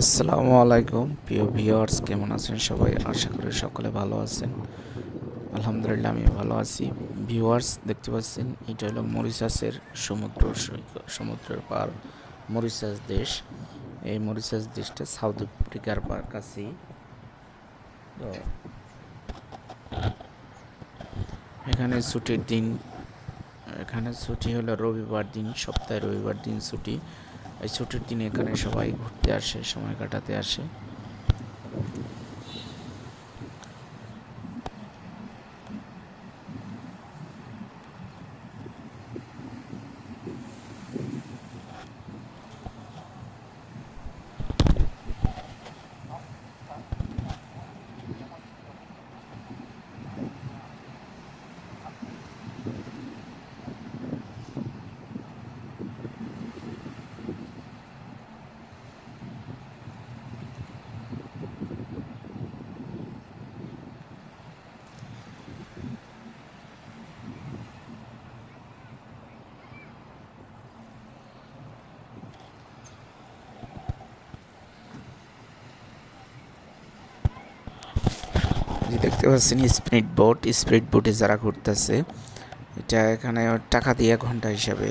আসসালামু আলাইকুম প্রিয় ভিউয়ার্স, কেমন আছেন সবাই? আশা করি সকলে ভালো আছেন। আলহামদুলিল্লাহ আমি ভালো আছি। ভিউয়ার্স, দেখতে পাচ্ছেন এটা হলো মরিশাসের সমুদ্রের পার মরিশাস দেশ। এই মরিশাস দেশটা সাউথ আফ্রিকার কাছেই। তো এখানে ছুটির দিন, এখানে ছুটি হলো রবিবার দিন, সপ্তাহে রবিবার দিন ছুটি। এই ছুটির দিনে এখানে সবাই ঘুরতে আসে, সময় কাটাতে আসে। যে দেখতে পাচ্ছেন স্পিড বোটে যারা ঘুরতেছে, এটা এখানে টাকা দিয়ে ঘন্টা হিসাবে